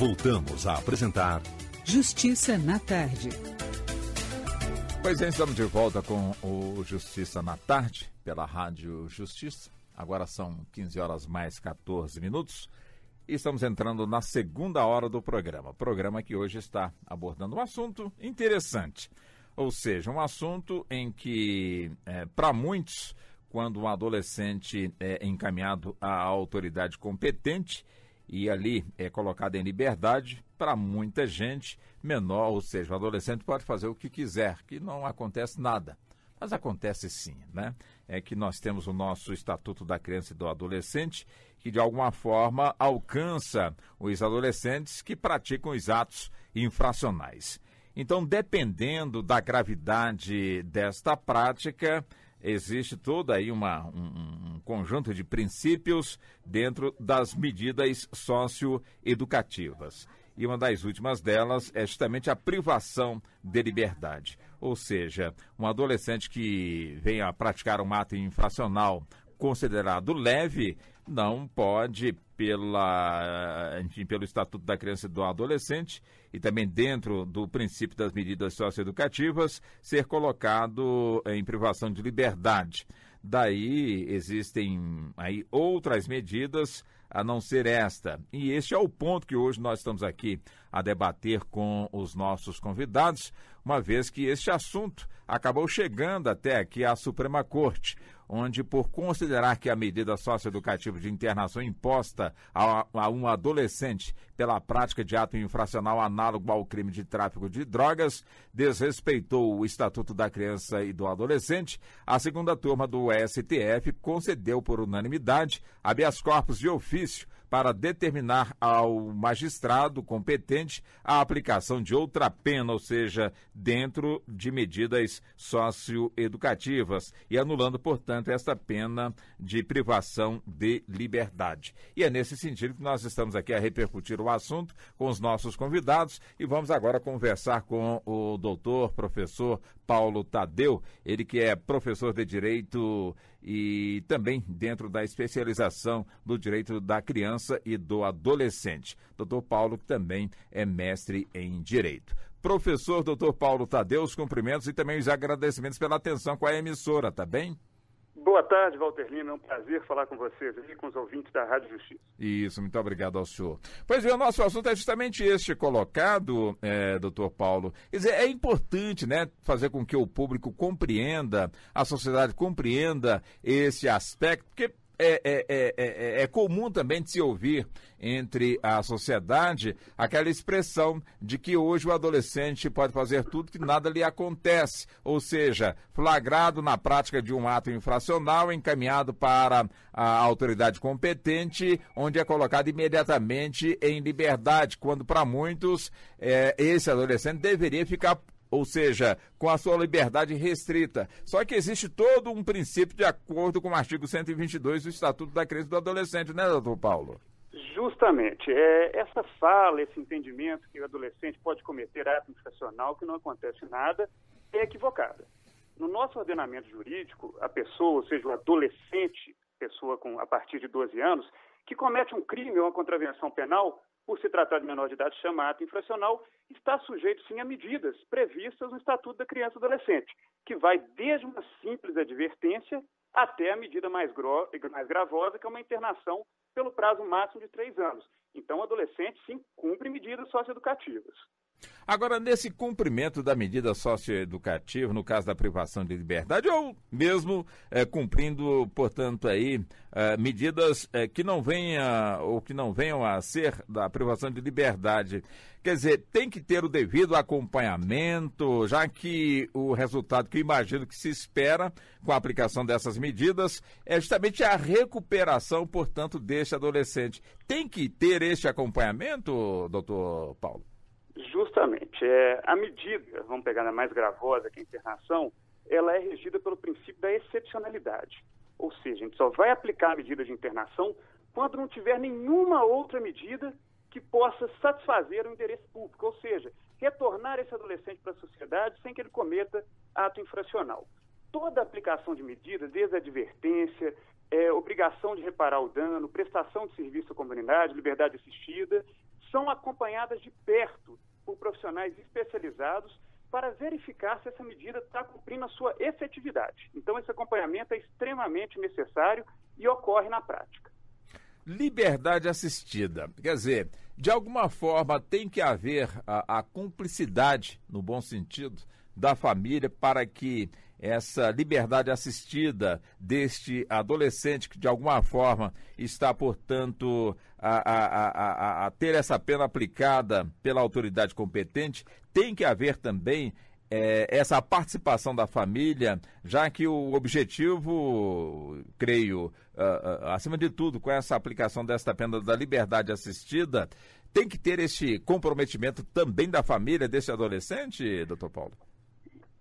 Voltamos a apresentar Justiça na Tarde. Pois é, estamos de volta com o Justiça na Tarde, pela Rádio Justiça. Agora são 15 horas mais 14 minutos e estamos entrando na segunda hora do programa. Programa que hoje está abordando um assunto interessante, ou seja, um assunto em que, para muitos, quando um adolescente é encaminhado à autoridade competente e ali é colocado em liberdade, para muita gente menor, ou seja, o adolescente pode fazer o que quiser, que não acontece nada. Mas acontece sim, né? É que nós temos o nosso Estatuto da Criança e do Adolescente, que de alguma forma alcança os adolescentes que praticam os atos infracionais. Então, dependendo da gravidade desta prática, existe todo aí um conjunto de princípios dentro das medidas socioeducativas. E uma das últimas delas é justamente a privação de liberdade. Ou seja, um adolescente que venha a praticar um ato infracional considerado leve não pode, pelo Estatuto da Criança e do Adolescente e também dentro do princípio das medidas socioeducativas, ser colocado em privação de liberdade. Daí existem aí outras medidas a não ser esta. E este é o ponto que hoje nós estamos aqui a debater com os nossos convidados, uma vez que este assunto acabou chegando até aqui à Suprema Corte, onde, por considerar que a medida socioeducativa de internação imposta a um adolescente pela prática de ato infracional análogo ao crime de tráfico de drogas desrespeitou o Estatuto da Criança e do Adolescente, a segunda turma do STF concedeu por unanimidade habeas corpus de ofício para determinar ao magistrado competente a aplicação de outra pena, ou seja, dentro de medidas socioeducativas, e anulando, portanto, esta pena de privação de liberdade. E é nesse sentido que nós estamos aqui a repercutir o assunto com os nossos convidados e vamos agora conversar com o doutor, professor Paulo Tadeu, ele que é professor de Direito e também dentro da especialização do Direito da Criança e do Adolescente. Doutor Paulo, que também é mestre em Direito. Professor doutor Paulo Tadeu, os cumprimentos e também os agradecimentos pela atenção com a emissora, tá bem? Boa tarde, Walter Lima. É um prazer falar com vocês e com os ouvintes da Rádio Justiça. Isso, muito obrigado ao senhor. Pois bem, o nosso assunto é justamente este colocado, doutor Paulo. Quer dizer, é importante, né, fazer com que o público compreenda, a sociedade compreenda esse aspecto, porque é comum também de se ouvir entre a sociedade aquela expressão de que hoje o adolescente pode fazer tudo que nada lhe acontece, ou seja, flagrado na prática de um ato infracional, encaminhado para a autoridade competente, onde é colocado imediatamente em liberdade, quando para muitos esse adolescente deveria ficar, ou seja, com a sua liberdade restrita. Só que existe todo um princípio de acordo com o artigo 122 do Estatuto da Criança e do Adolescente, né, doutor Paulo? Justamente. Essa fala, esse entendimento que o adolescente pode cometer ato infracional, que não acontece nada, é equivocada. No nosso ordenamento jurídico, a pessoa, ou seja, o adolescente, pessoa a partir de 12 anos, que comete um crime ou uma contravenção penal, por se tratar de menor de idade, chama ato infracional, está sujeito, sim, a medidas previstas no Estatuto da Criança e do Adolescente, que vai desde uma simples advertência até a medida mais gravosa, que é uma internação pelo prazo máximo de 3 anos. Então, o adolescente, sim, cumpre medidas socioeducativas. Agora, nesse cumprimento da medida socioeducativa, no caso da privação de liberdade, ou mesmo cumprindo, portanto, aí medidas que não venham a ser da privação de liberdade, quer dizer, tem que ter o devido acompanhamento, já que o resultado que eu imagino que se espera com a aplicação dessas medidas é justamente a recuperação, portanto, deste adolescente. Tem que ter este acompanhamento, doutor Paulo? Justamente. A medida, vamos pegar na mais gravosa, que é a internação, ela é regida pelo princípio da excepcionalidade. Ou seja, a gente só vai aplicar a medida de internação quando não tiver nenhuma outra medida que possa satisfazer o interesse público, ou seja, retornar esse adolescente para a sociedade sem que ele cometa ato infracional. Toda aplicação de medidas, desde a advertência, obrigação de reparar o dano, prestação de serviço à comunidade, liberdade assistida, são acompanhadas de perto por profissionais especializados para verificar se essa medida está cumprindo a sua efetividade. Então, esse acompanhamento é extremamente necessário e ocorre na prática. Liberdade assistida. Quer dizer, de alguma forma tem que haver a cumplicidade, no bom sentido, da família para que essa liberdade assistida deste adolescente que de alguma forma está, portanto, a ter essa pena aplicada pela autoridade competente, tem que haver também essa participação da família, já que o objetivo, creio, acima de tudo, com essa aplicação desta pena da liberdade assistida, tem que ter esse comprometimento também da família desse adolescente, doutor Paulo?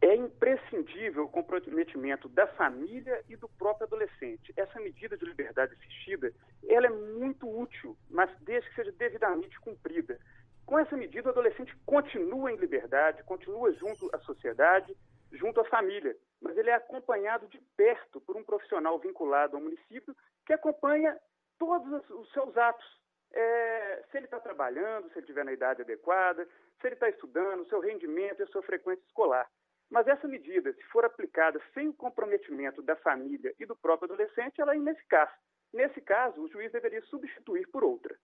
É imprescindível o comprometimento da família e do próprio adolescente. Essa medida de liberdade assistida, ela é muito útil, mas desde que seja devidamente cumprida. Com essa medida, o adolescente continua em liberdade, continua junto à sociedade, junto à família, mas ele é acompanhado de perto por um profissional vinculado ao município que acompanha todos os seus atos. Se ele está trabalhando, se ele estiver na idade adequada, se ele está estudando, o seu rendimento e a sua frequência escolar. Mas essa medida, se for aplicada sem o comprometimento da família e do próprio adolescente, ela é ineficaz. Nesse caso, o juiz deveria substituir por outra.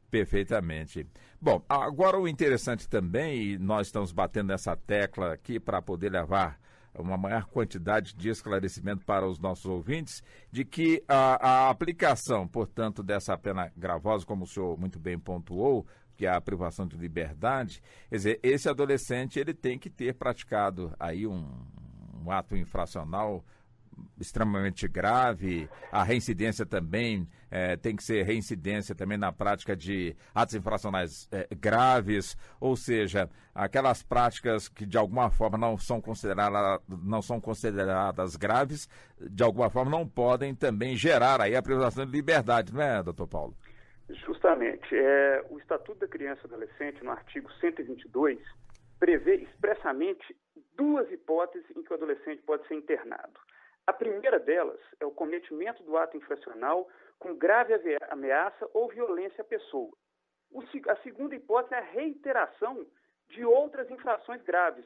Perfeitamente. Bom, agora o interessante também, e nós estamos batendo nessa tecla aqui para poder levar uma maior quantidade de esclarecimento para os nossos ouvintes, de que a aplicação, portanto, dessa pena gravosa, como o senhor muito bem pontuou, que é a privação de liberdade, quer dizer, esse adolescente ele tem que ter praticado aí um ato infracional extremamente grave, a reincidência também tem que ser reincidência também na prática de atos infracionais graves, ou seja, aquelas práticas que de alguma forma não são consideradas graves, de alguma forma não podem também gerar aí a privação de liberdade, não é, doutor Paulo? Justamente. O Estatuto da Criança e Adolescente, no artigo 122, prevê expressamente duas hipóteses em que o adolescente pode ser internado. A primeira delas é o cometimento do ato infracional com grave ameaça ou violência à pessoa. A segunda hipótese é a reiteração de outras infrações graves,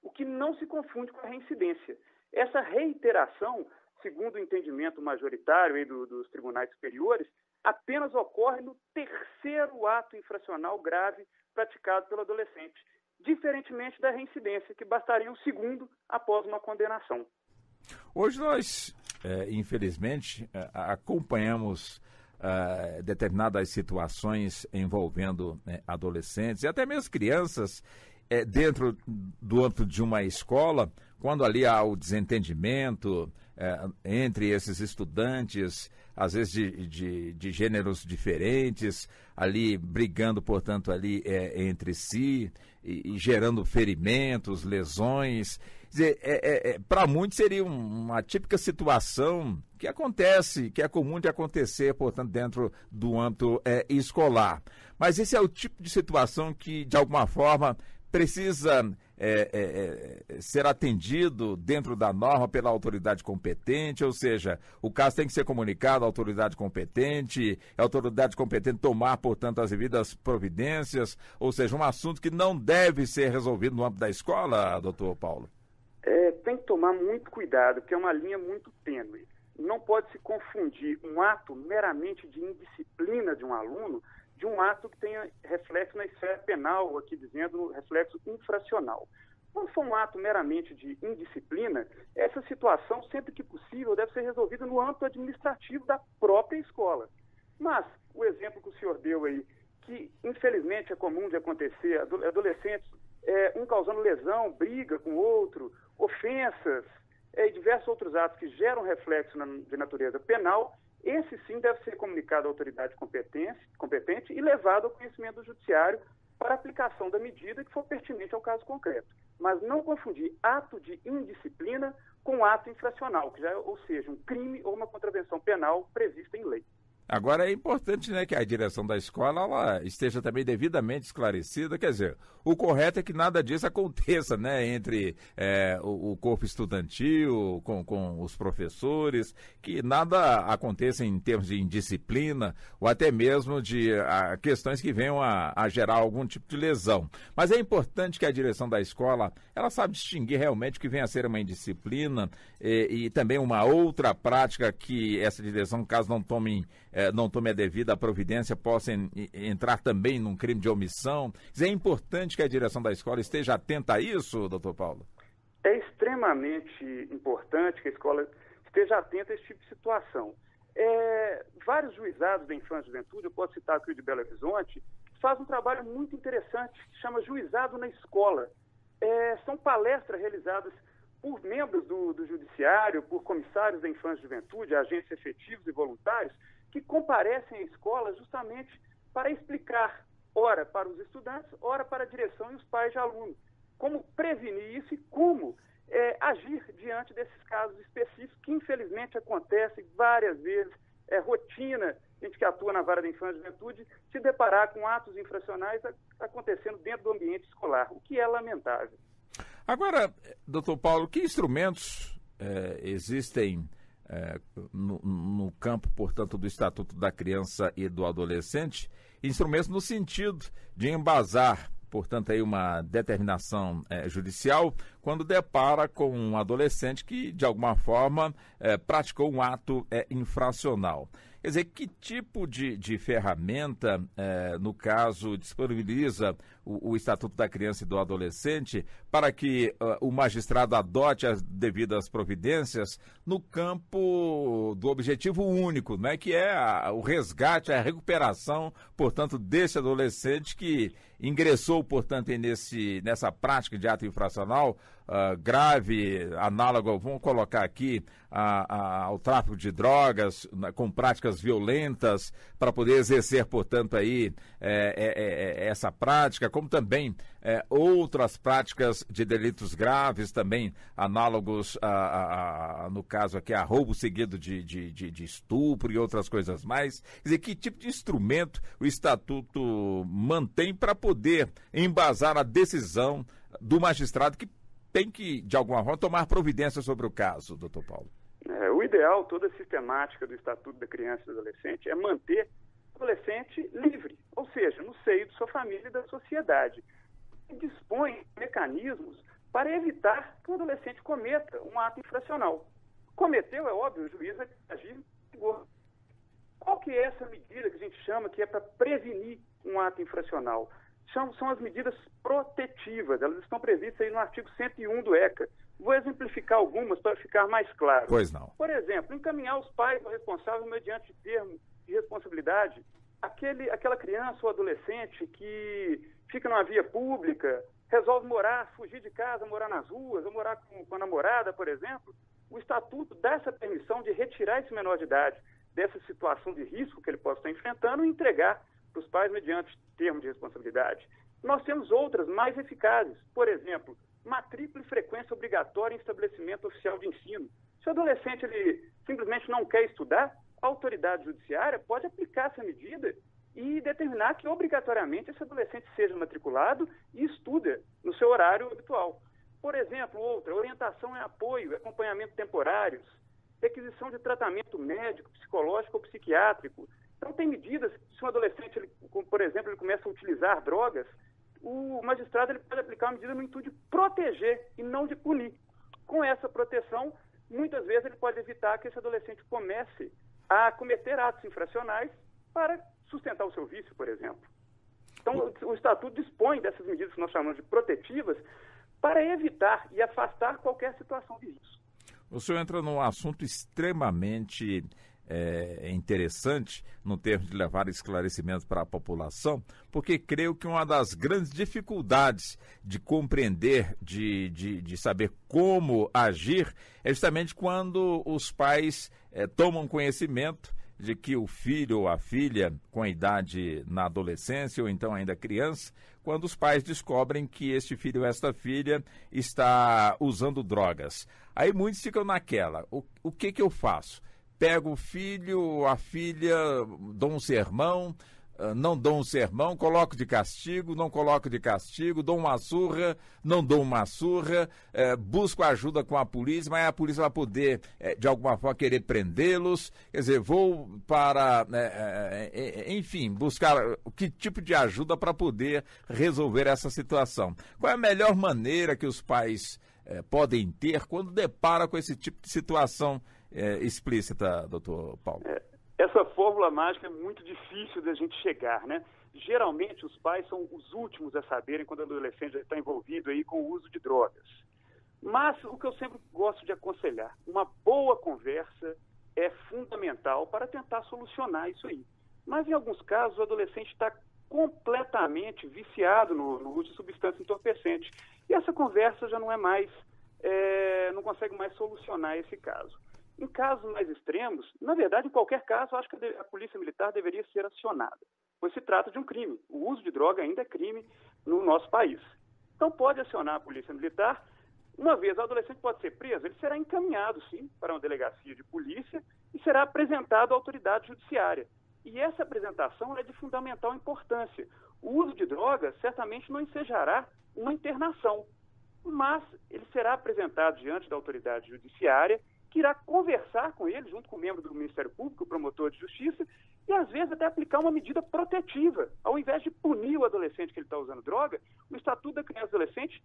o que não se confunde com a reincidência. Essa reiteração, segundo o entendimento majoritário aí dos tribunais superiores, apenas ocorre no terceiro ato infracional grave praticado pelo adolescente, diferentemente da reincidência, que bastaria um segundo após uma condenação. Hoje nós, infelizmente, acompanhamos determinadas situações envolvendo adolescentes e até mesmo crianças dentro do âmbito de uma escola, quando ali há o desentendimento entre esses estudantes, às vezes de gêneros diferentes, ali brigando, portanto, ali entre si e gerando ferimentos, lesões. Quer dizer, para muitos seria uma típica situação que acontece, que é comum de acontecer, portanto, dentro do âmbito escolar. Mas esse é o tipo de situação que, de alguma forma, precisa ser atendido dentro da norma pela autoridade competente, ou seja, o caso tem que ser comunicado à autoridade competente, a autoridade competente tomar, portanto, as devidas providências, ou seja, um assunto que não deve ser resolvido no âmbito da escola, doutor Paulo. Tem que tomar muito cuidado, porque é uma linha muito tênue. Não pode se confundir um ato meramente de indisciplina de um aluno de um ato que tenha reflexo na esfera penal, aqui dizendo reflexo infracional. Quando for um ato meramente de indisciplina, essa situação, sempre que possível, deve ser resolvida no âmbito administrativo da própria escola. Mas o exemplo que o senhor deu aí, que infelizmente é comum de acontecer, adolescentes, um causando lesão, briga com o outro, ofensas e diversos outros atos que geram reflexo de natureza penal, esse sim deve ser comunicado à autoridade competente e levado ao conhecimento do judiciário para aplicação da medida que for pertinente ao caso concreto. Mas não confundir ato de indisciplina com ato infracional, que já, ou seja, um crime ou uma contravenção penal prevista em lei. Agora é importante, né, que a direção da escola ela esteja também devidamente esclarecida. Quer dizer, o correto é que nada disso aconteça, né, entre o corpo estudantil, com os professores, que nada aconteça em termos de indisciplina ou até mesmo de questões que venham a gerar algum tipo de lesão. Mas é importante que a direção da escola ela sabe distinguir realmente o que vem a ser uma indisciplina e também uma outra prática que essa direção, caso não tome a devida providência, possa entrar também num crime de omissão. É importante que a direção da escola esteja atenta a isso, doutor Paulo? É extremamente importante que a escola esteja atenta a esse tipo de situação. Vários juizados da infância e juventude, eu posso citar aqui o de Belo Horizonte, faz um trabalho muito interessante que se chama Juizado na Escola. São palestras realizadas por membros do judiciário, por comissários da infância e juventude, agentes efetivos e voluntários, que comparecem à escola justamente para explicar, ora para os estudantes, ora para a direção e os pais de alunos, como prevenir isso e como agir diante desses casos específicos que infelizmente acontecem várias vezes. É rotina, a gente que atua na vara da infância e juventude, se deparar com atos infracionais acontecendo dentro do ambiente escolar, o que é lamentável. Agora, doutor Paulo, que instrumentos existem no campo, portanto, do Estatuto da Criança e do Adolescente, instrumentos no sentido de embasar, portanto, aí uma determinação judicial quando depara com um adolescente que, de alguma forma, praticou um ato infracional. Quer dizer, que tipo de ferramenta, no caso, disponibiliza o Estatuto da Criança e do Adolescente para que o magistrado adote as devidas providências no campo do objetivo único, né, que é o resgate, a recuperação, portanto, desse adolescente que ingressou, portanto, nessa prática de ato infracional grave, análogo, vamos colocar aqui, ao tráfico de drogas, com práticas violentas, para poder exercer, portanto, aí essa prática, como também outras práticas de delitos graves, também análogos, no caso aqui, a roubo seguido de estupro e outras coisas mais. Quer dizer, que tipo de instrumento o Estatuto mantém para poder embasar a decisão do magistrado que tem que, de alguma forma, tomar providência sobre o caso, doutor Paulo? O ideal, toda a sistemática do Estatuto da Criança e do Adolescente é manter o adolescente livre, ou seja, no seio de sua família e da sociedade. E dispõe de mecanismos para evitar que o adolescente cometa um ato infracional. Cometeu, é óbvio, o juiz vai agir em rigor. Qual que é essa medida que a gente chama que é para prevenir um ato infracional? São as medidas protetivas, elas estão previstas aí no artigo 101 do ECA. Vou exemplificar algumas para ficar mais claro. Pois não. Por exemplo, encaminhar os pais ou responsáveis mediante termo de responsabilidade, aquela criança ou adolescente que fica numa via pública, resolve fugir de casa, morar nas ruas, ou morar com a namorada, por exemplo, o Estatuto dá essa permissão de retirar esse menor de idade dessa situação de risco que ele possa estar enfrentando e entregar para os pais mediante termo de responsabilidade. Nós temos outras mais eficazes. Por exemplo, matrícula e frequência obrigatória em estabelecimento oficial de ensino. Se o adolescente ele simplesmente não quer estudar, a autoridade judiciária pode aplicar essa medida e determinar que obrigatoriamente esse adolescente seja matriculado e estuda no seu horário habitual. Por exemplo, outra, orientação e apoio, acompanhamento temporários, requisição de tratamento médico, psicológico ou psiquiátrico. Então, tem medidas, se um adolescente, por exemplo, ele começa a utilizar drogas, o magistrado ele pode aplicar uma medida no intuito de proteger e não de punir. Com essa proteção, muitas vezes ele pode evitar que esse adolescente comece a cometer atos infracionais para sustentar o seu vício, por exemplo. Então, o Estatuto dispõe dessas medidas que nós chamamos de protetivas para evitar e afastar qualquer situação de risco. O senhor entra num assunto extremamente interessante no termo de levar esclarecimentos para a população, porque creio que uma das grandes dificuldades de compreender, de saber como agir, é justamente quando os pais tomam conhecimento de que o filho ou a filha, com a idade na adolescência ou então ainda criança, quando os pais descobrem que este filho ou esta filha está usando drogas. Aí muitos ficam naquela, o que eu faço? pego o filho, a filha, dou um sermão, não dou um sermão, coloco de castigo, não coloco de castigo, dou uma surra, não dou uma surra, busco ajuda com a polícia, mas a polícia vai poder, de alguma forma, querer prendê-los. Quer dizer, vou para, enfim, buscar que tipo de ajuda para poder resolver essa situação. Qual é a melhor maneira que os pais podem ter quando depara com esse tipo de situação explícita, doutor Paulo? Essa fórmula mágica é muito difícil da gente chegar, né? Geralmente os pais são os últimos a saberem quando o adolescente está envolvido aí com o uso de drogas. Mas o que eu sempre gosto de aconselhar, uma boa conversa é fundamental para tentar solucionar isso aí. Mas em alguns casos o adolescente está completamente viciado no uso de substância entorpecente. E essa conversa já não é mais, não consegue mais solucionar esse caso. Em casos mais extremos, na verdade, em qualquer caso, eu acho que a polícia militar deveria ser acionada, pois se trata de um crime. O uso de droga ainda é crime no nosso país. Então, pode acionar a polícia militar. Uma vez o adolescente pode ser preso, ele será encaminhado, sim, para uma delegacia de polícia e será apresentado à autoridade judiciária. E essa apresentação é de fundamental importância. O uso de drogas certamente não ensejará uma internação, mas ele será apresentado diante da autoridade judiciária, que irá conversar com ele, junto com o membro do Ministério Público, o promotor de justiça, e às vezes até aplicar uma medida protetiva. Ao invés de punir o adolescente que ele está usando droga, o Estatuto da Criança e Adolescente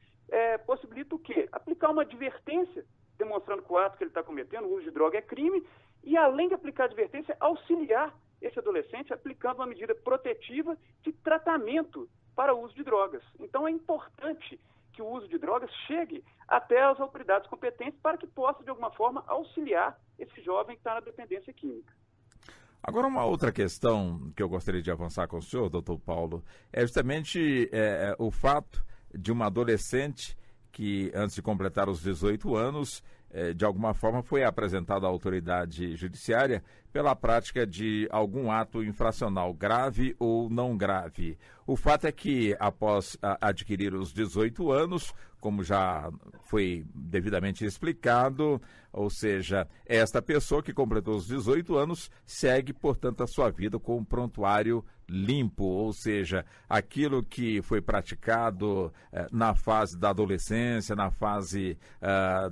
possibilita o quê? Aplicar uma advertência, demonstrando que o ato que ele está cometendo, o uso de droga, é crime, e além de aplicar a advertência, auxiliar esse adolescente aplicando uma medida protetiva de tratamento para o uso de drogas. Então é importante que o uso de drogas chegue até as autoridades competentes para que possa, de alguma forma, auxiliar esse jovem que está na dependência química. Agora, uma outra questão que eu gostaria de avançar com o senhor, doutor Paulo, é justamente o fato de uma adolescente que, antes de completar os 18 anos, de alguma forma foi apresentada à autoridade judiciária pela prática de algum ato infracional, grave ou não grave. O fato é que, após adquirir os 18 anos, como já foi devidamente explicado, ou seja, esta pessoa que completou os 18 anos segue, portanto, a sua vida com um prontuário limpo, ou seja, aquilo que foi praticado na fase da adolescência, na fase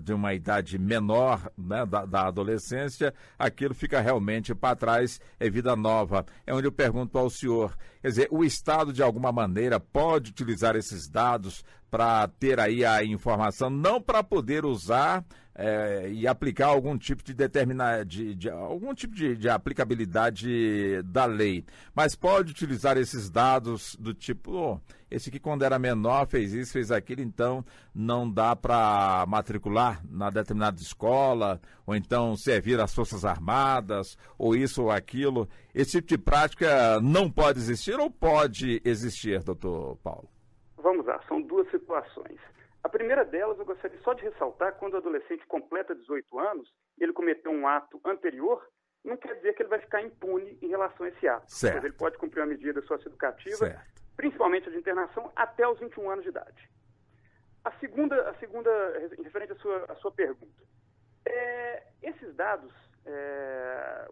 de uma idade menor, né, da adolescência, aquilo fica realmente para trás, é vida nova. É onde eu pergunto ao senhor, quer dizer, o Estado, de alguma maneira, pode utilizar esses dados para ter aí a informação, não para poder usar e aplicar algum tipo de algum tipo de aplicabilidade da lei, mas pode utilizar esses dados do tipo, esse aqui quando era menor fez isso, fez aquilo, então não dá para matricular na determinada escola, ou então servir às Forças Armadas, ou isso ou aquilo. Esse tipo de prática não pode existir ou pode existir, doutor Paulo? Vamos lá, são duas situações. A primeira delas, eu gostaria só de ressaltar, quando o adolescente completa 18 anos, ele cometeu um ato anterior, não quer dizer que ele vai ficar impune em relação a esse ato. Certo. Mas ele pode cumprir uma medida socioeducativa, certo, principalmente a de internação, até os 21 anos de idade. A segunda referente à sua pergunta. Esses dados,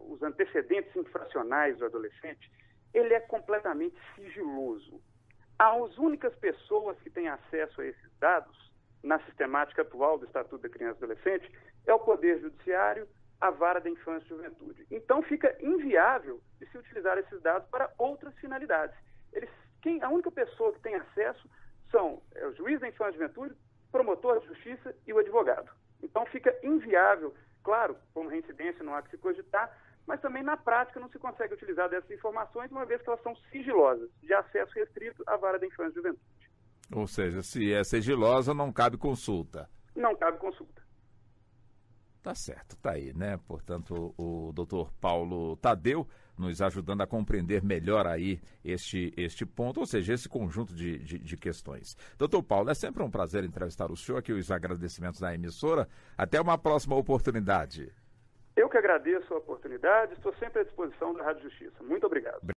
os antecedentes infracionais do adolescente, ele é completamente sigiloso. As únicas pessoas que têm acesso a esses dados, na sistemática atual do Estatuto da Criança e Adolescente, é o Poder Judiciário, a Vara da Infância e Juventude. Então, fica inviável de se utilizar esses dados para outras finalidades. A única pessoa que tem acesso são o juiz da Infância e Juventude, o promotor de justiça e o advogado. Então, fica inviável, claro, como reincidência não há que se cogitar, mas também na prática não se consegue utilizar dessas informações, uma vez que elas são sigilosas, de acesso restrito à Vara da Infância e Juventude. Ou seja, se é sigilosa, não cabe consulta. Não cabe consulta. Tá certo, tá aí, né? Portanto, o doutor Paulo Tadeu nos ajudando a compreender melhor aí este ponto, ou seja, esse conjunto de questões. Doutor Paulo, é sempre um prazer entrevistar o senhor, aqui os agradecimentos da emissora. Até uma próxima oportunidade. Eu que agradeço a oportunidade, estou sempre à disposição da Rádio Justiça. Muito obrigado.